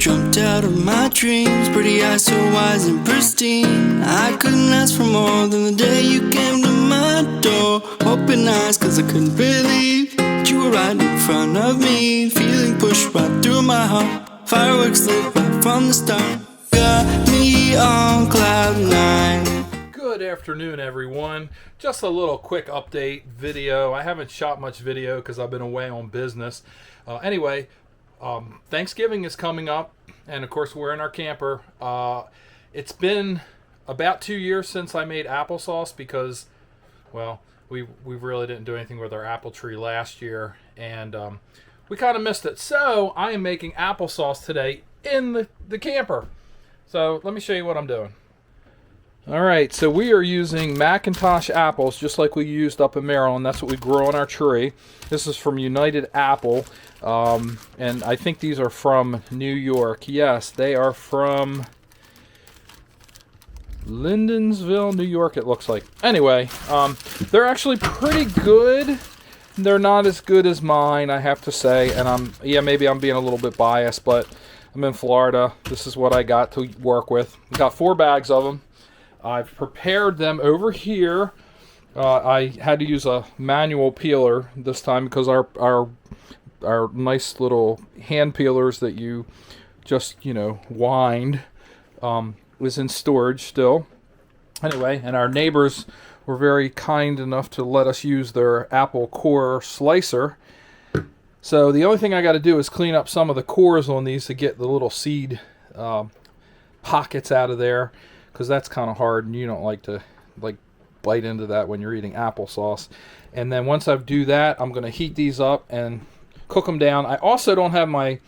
jumped out of my dreams. Pretty eyes so wise and pristine. I couldn't ask for more than the day you came to my door. Open eyes cause I couldn't believe that you were right in front of me. Feeling pushed right through my heart. Fireworks lit right from the start. Got me on cloud nine. Good afternoon, everyone. Just a little quick update video. I haven't shot much video because I've been away on business. Anyway, Thanksgiving is coming up, and of course we're in our camper. It's been about 2 years since I made applesauce because, well, we really didn't do anything with our apple tree last year, and we kind of missed it. So I am making applesauce today in the camper. So let me show you what I'm doing. Alright, so we are using Macintosh apples just like we used up in Maryland. That's what we grow on our tree. This is from United Apple, and I think these are from New York. Yes, they are from Lindensville, New York, it looks like. Anyway, they're actually pretty good. They're not as good as mine, I have to say, and maybe I'm being a little bit biased, but I'm in Florida. This is what I got to work with. I got 4 bags of them. I've prepared them over here. I had to use a manual peeler this time because our nice little hand peelers that you just, wind was in storage still. Anyway, and our neighbors were very kind enough to let us use their apple core slicer. So the only thing I got to do is clean up some of the cores on these to get the little seed pockets out of there, because that's kind of hard and you don't like to bite into that when you're eating applesauce. And then once I do that, I'm going to heat these up and cook them down. I also don't have my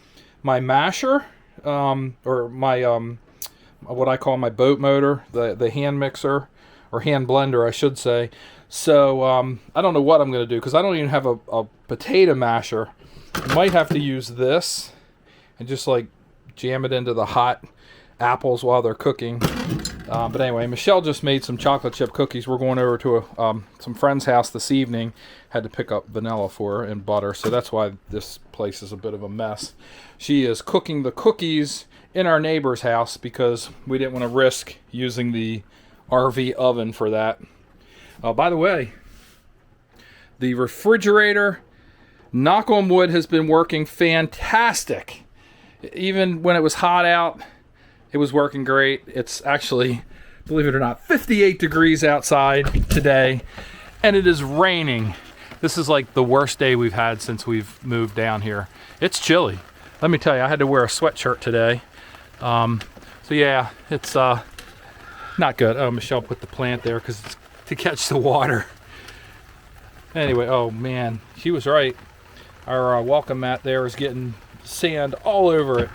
masher, or my what I call my boat motor, the hand mixer, or hand blender I should say. So I don't know what I'm going to do because I don't even have a potato masher. I might have to use this and just jam it into the hot apples while they're cooking. But anyway, Michelle just made some chocolate chip cookies. We're going over to some friend's house this evening. Had to pick up vanilla for her and butter, so that's why this place is a bit of a mess. She is cooking the cookies in our neighbor's house because we didn't want to risk using the RV oven for that. By the way, the refrigerator, knock on wood, has been working fantastic. Even when it was hot out, it was working great. It's actually, believe it or not, 58 degrees outside today, and it is raining. This is like the worst day we've had since we've moved down here. It's chilly. Let me tell you, I had to wear a sweatshirt today. So yeah, it's not good. Oh, Michelle put the plant there because it's to catch the water. Anyway, oh man, she was right. Our welcome mat there is getting sand all over it.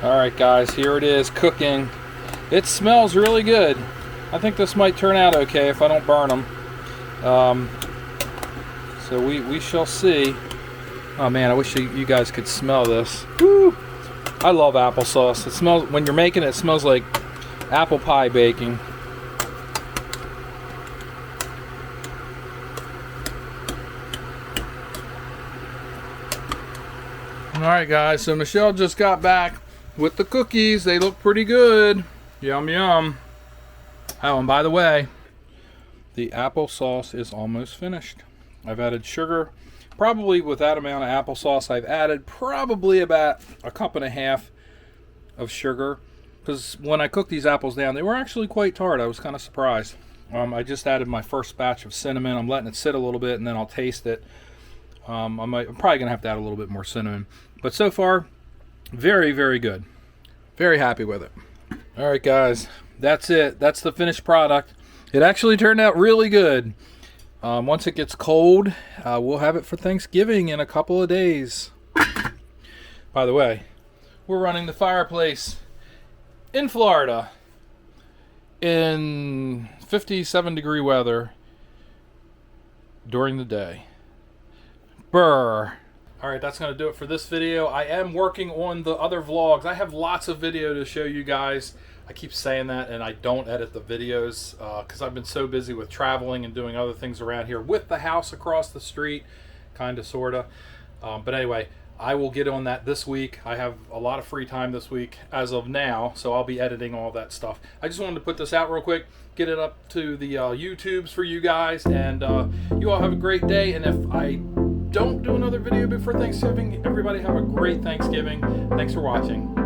Alright guys, here it is cooking. It smells really good. I think this might turn out okay if I don't burn them. So we shall see. Oh man, I wish you guys could smell this. Woo! I love applesauce. It smells, when you're making it, it smells like apple pie baking. Alright guys, so Michelle just got back with the cookies. They look pretty good. Yum yum. Oh, and by the way, the applesauce is almost finished. I've added sugar. Probably with that amount of applesauce, I've added probably about 1.5 cups of sugar. Because when I cooked these apples down, they were actually quite tart. I was kind of surprised. I just added my first batch of cinnamon. I'm letting it sit a little bit and then I'll taste it. I'm probably going to have to add a little bit more cinnamon. But so far, very, very good. Very happy with it. Alright guys, that's it. That's the finished product. It actually turned out really good. Once it gets cold, we'll have it for Thanksgiving in a couple of days. By the way, we're running the fireplace in Florida in 57 degree weather during the day. Brr. Alright, that's going to do it for this video. I am working on the other vlogs. I have lots of video to show you guys. I keep saying that and I don't edit the videos because I've been so busy with traveling and doing other things around here with the house across the street, kind of, sort of. But anyway, I will get on that this week. I have a lot of free time this week as of now, so I'll be editing all that stuff. I just wanted to put this out real quick, get it up to the YouTubes for you guys, and you all have a great day. And if I don't do another video before Thanksgiving, everybody have a great Thanksgiving. Thanks for watching.